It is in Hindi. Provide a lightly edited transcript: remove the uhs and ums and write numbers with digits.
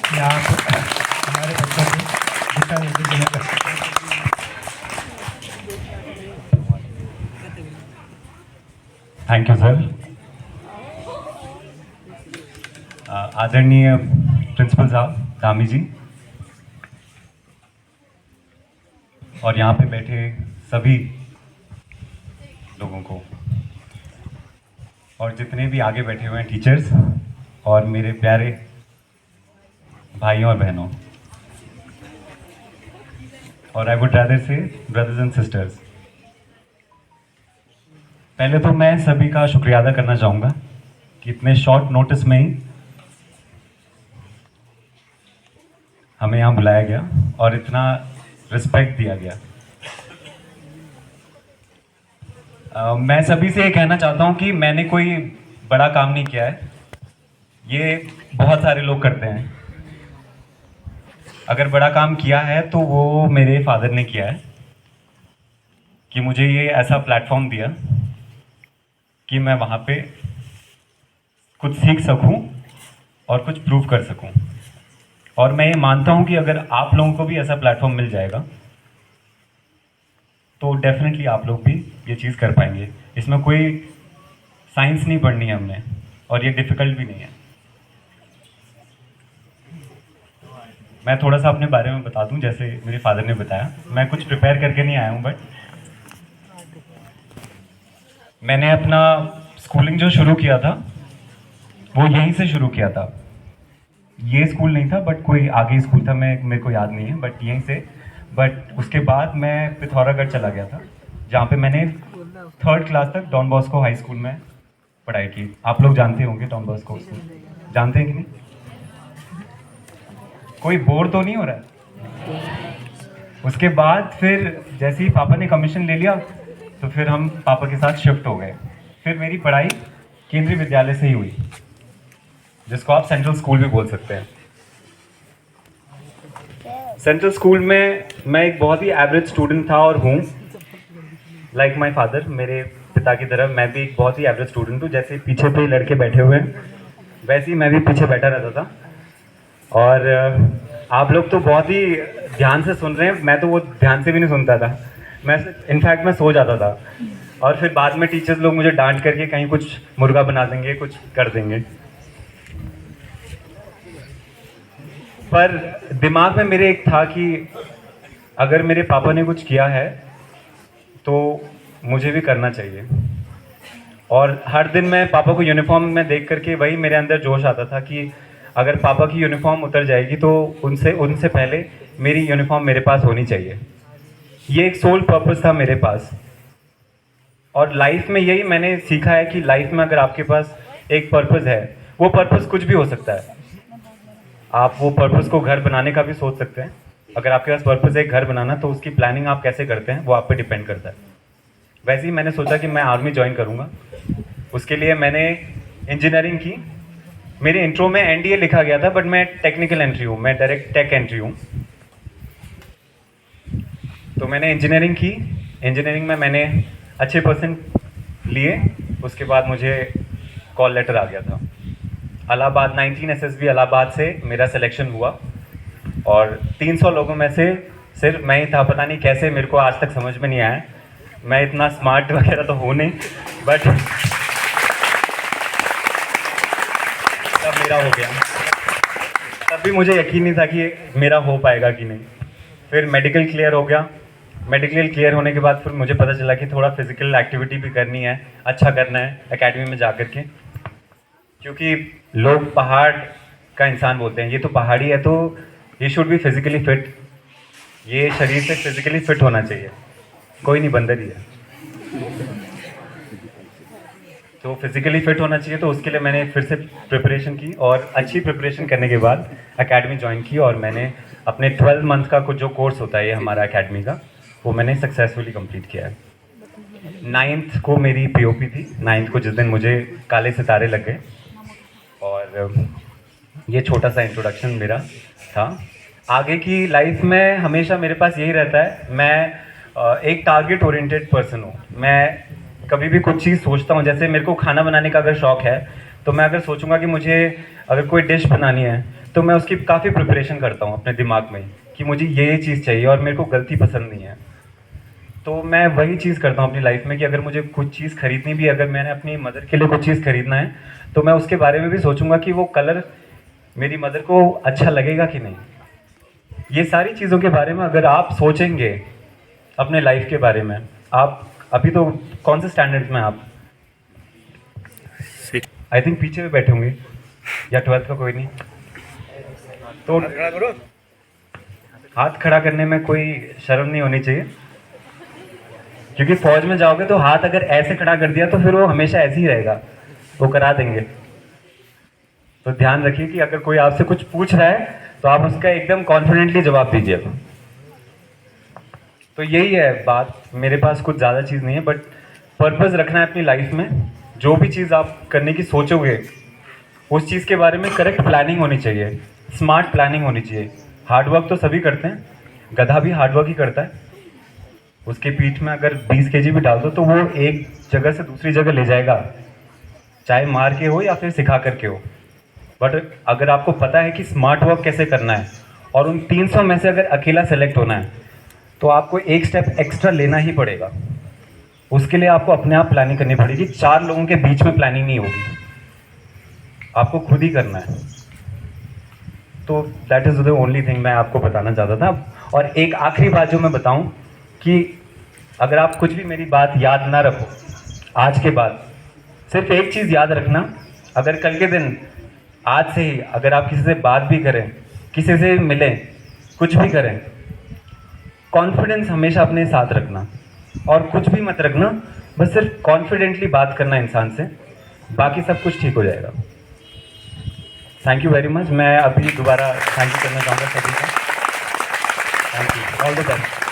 कि आप हमारे बच्चों को दिशा निर्देश देने कर सकते हैं। Thank you sir. आदरणीय प्रिंसिपल साहब धामी जी और यहाँ पे बैठे सभी लोगों को और जितने भी आगे बैठे हुए हैं टीचर्स और मेरे प्यारे भाइयों और बहनों और आई वुड रादर से ब्रदर्स एंड सिस्टर्स, पहले तो मैं सभी का शुक्रिया अदा करना चाहूँगा कि इतने शॉर्ट नोटिस में ही हमें यहाँ बुलाया गया और इतना रिस्पेक्ट दिया गया। मैं सभी से ये कहना चाहता हूँ कि मैंने कोई बड़ा काम नहीं किया है, ये बहुत सारे लोग करते हैं। अगर बड़ा काम किया है तो वो मेरे फादर ने किया है कि मुझे ये ऐसा प्लेटफॉर्म दिया कि मैं वहाँ पे कुछ सीख सकूं और कुछ प्रूव कर सकूं। और मैं ये मानता हूँ कि अगर आप लोगों को भी ऐसा प्लेटफॉर्म मिल जाएगा तो डेफिनेटली आप लोग भी ये चीज़ कर पाएंगे। इसमें कोई साइंस नहीं पढ़नी है हमने और ये डिफ़िकल्ट भी नहीं है। मैं थोड़ा सा अपने बारे में बता दूं, जैसे मेरे फादर ने बताया। मैं कुछ प्रिपेयर करके नहीं आया हूँ, बट मैंने अपना स्कूलिंग जो शुरू किया था वो यहीं से शुरू किया था। ये स्कूल नहीं था बट कोई आगे स्कूल था, मेरे को याद नहीं है, बट यहीं से। बट उसके बाद मैं पिथौरागढ़ चला गया था जहाँ पे मैंने 3rd क्लास तक डॉन बॉस्को हाई स्कूल में पढ़ाई की। आप लोग जानते होंगे डॉन बॉस्को स्कूल, जानते हैं कि नहीं? कोई बोर तो नहीं हो रहा है? उसके बाद फिर जैसे ही पापा ने कमीशन ले लिया तो फिर हम पापा के साथ शिफ्ट हो गए। फिर मेरी पढ़ाई केंद्रीय विद्यालय से ही हुई, जिसको आप सेंट्रल स्कूल भी बोल सकते हैं। सेंट्रल स्कूल में मैं एक बहुत ही एवरेज स्टूडेंट था और हूँ, लाइक माय फादर, मेरे पिता की तरह मैं भी एक बहुत ही एवरेज स्टूडेंट हूँ। जैसे पीछे पे लड़के बैठे हुए हैं वैसे ही मैं भी पीछे बैठा रहता था। और आप लोग तो बहुत ही ध्यान से सुन रहे हैं, मैं तो वो ध्यान से भी नहीं सुनता था। इनफैक्ट मैं सो जाता था और फिर बाद में टीचर्स लोग मुझे डांट करके कहीं कुछ मुर्गा बना देंगे, कुछ कर देंगे। पर दिमाग में मेरे एक था कि अगर मेरे पापा ने कुछ किया है तो मुझे भी करना चाहिए। और हर दिन मैं पापा को यूनिफॉर्म में देख करके वही मेरे अंदर जोश आता था कि अगर पापा की यूनिफॉर्म उतर जाएगी तो उनसे पहले मेरी यूनिफॉर्म मेरे पास होनी चाहिए। ये एक सोल पर्पस था मेरे पास। और लाइफ में यही मैंने सीखा है कि लाइफ में अगर आपके पास एक पर्पस है, वो पर्पस कुछ भी हो सकता है। आप वो पर्पस को घर बनाने का भी सोच सकते हैं। अगर आपके पास पर्पस है घर बनाना, तो उसकी प्लानिंग आप कैसे करते हैं वो आप पे डिपेंड करता है। वैसे ही मैंने सोचा कि मैं आर्मी ज्वाइन करूँगा। उसके लिए मैंने इंजीनियरिंग की। मेरे इंट्रो में एनडीए लिखा गया था, बट मैं टेक्निकल एंट्री हूँ, मैं डायरेक्ट टेक एंट्री हूँ। तो मैंने इंजीनियरिंग की। इंजीनियरिंग में मैंने अच्छे परसेंट लिए। उसके बाद मुझे कॉल लेटर आ गया था। इलाहाबाद 19 एसएसबी इलाहाबाद से मेरा सिलेक्शन हुआ और 300 लोगों में से सिर्फ मैं ही था। पता नहीं कैसे, मेरे को आज तक समझ में नहीं आया। मैं इतना स्मार्ट वगैरह तो हूँ नहीं, बट तब मेरा हो गया। तब भी मुझे यकीन नहीं था कि मेरा हो पाएगा कि नहीं। फिर मेडिकल क्लियर हो गया। मेडिकल क्लियर होने के बाद फिर मुझे पता चला कि थोड़ा फिजिकल एक्टिविटी भी करनी है, अच्छा करना है एकेडमी में जा कर के। क्योंकि लोग पहाड़ का इंसान बोलते हैं, ये तो पहाड़ी है तो ये शुड बी फिजिकली फिट। ये शरीर से फिजिकली फिट होना चाहिए, कोई नहीं बंदर ही है। तो फिजिकली फिट होना चाहिए, तो उसके लिए मैंने फिर से प्रिपरेशन की और अच्छी प्रिपरेशन करने के बाद एकेडमी ज्वाइन की। और मैंने अपने 12 मंथ का कुछ जो कोर्स होता है ये हमारा एकेडमी का, वो मैंने सक्सेसफुली कंप्लीट किया है। 9th को मेरी पीओपी थी। 9th को जिस दिन मुझे काले सितारे लग गए। और ये छोटा सा इंट्रोडक्शन मेरा था। आगे की लाइफ में हमेशा मेरे पास यही रहता है, मैं एक टारगेट ओरिएंटेड पर्सन हूँ। मैं कभी भी कुछ चीज़ सोचता हूँ, जैसे मेरे को खाना बनाने का अगर शौक़ है तो मैं अगर सोचूंगा कि मुझे अगर कोई डिश बनानी है तो मैं उसकी काफ़ी प्रिपरेशन करता हूँ अपने दिमाग में कि मुझे ये चीज़ चाहिए और मेरे को गलती पसंद नहीं है। तो मैं वही चीज़ करता हूँ अपनी लाइफ में कि अगर मुझे कुछ चीज़ खरीदनी भी, अगर मैंने अपनी मदर के लिए कुछ चीज़ खरीदना है तो मैं उसके बारे में भी सोचूंगा कि वो कलर मेरी मदर को अच्छा लगेगा कि नहीं। ये सारी चीज़ों के बारे में अगर आप सोचेंगे अपने लाइफ के बारे में, आप अभी तो कौन से स्टैंडर्ड में आप? आई थिंक पीछे भी बैठे होंगे या 12th का कोई नहीं। तो हाथ खड़ा करने में कोई शर्म नहीं होनी चाहिए, क्योंकि फौज में जाओगे तो हाथ अगर ऐसे खड़ा कर दिया तो फिर वो हमेशा ऐसे ही रहेगा, वो करा देंगे। तो ध्यान रखिए कि अगर कोई आपसे कुछ पूछ रहा है तो आप उसका एकदम कॉन्फिडेंटली जवाब दीजिए। तो यही है बात, मेरे पास कुछ ज़्यादा चीज़ नहीं है, बट पर्पस रखना है अपनी लाइफ में। जो भी चीज़ आप करने की सोचोगे उस चीज़ के बारे में करेक्ट प्लानिंग होनी चाहिए, स्मार्ट प्लानिंग होनी चाहिए। हार्ड वर्क तो सभी करते हैं, गधा भी हार्ड वर्क ही करता है। उसके पीठ में अगर 20 kg भी डाल दो तो वो एक जगह से दूसरी जगह ले जाएगा, चाहे मार के हो या फिर सिखा करके हो। बट अगर आपको पता है कि स्मार्ट वर्क कैसे करना है और उन 300 में से अगर अकेला सेलेक्ट होना है तो आपको एक स्टेप एक्स्ट्रा लेना ही पड़ेगा। उसके लिए आपको अपने आप प्लानिंग करनी पड़ेगी, 4 लोगों के बीच में प्लानिंग नहीं होगी, आपको खुद ही करना है। तो that is the only thing मैं आपको बताना चाहता था। और एक आखिरी बात जो मैं बताऊं कि अगर आप कुछ भी मेरी बात याद ना रखो आज के बाद, सिर्फ एक चीज़ याद रखना, अगर कल के दिन आज से ही अगर आप किसी से बात भी करें, किसी से मिलें, कुछ भी करें, कॉन्फिडेंस हमेशा अपने साथ रखना और कुछ भी मत रखना, बस सिर्फ कॉन्फिडेंटली बात करना इंसान से, बाकी सब कुछ ठीक हो जाएगा। Thank you very much. मैं अभी दोबारा थैंक यू करना चाहूँगा सभी का। Thank you, all the best.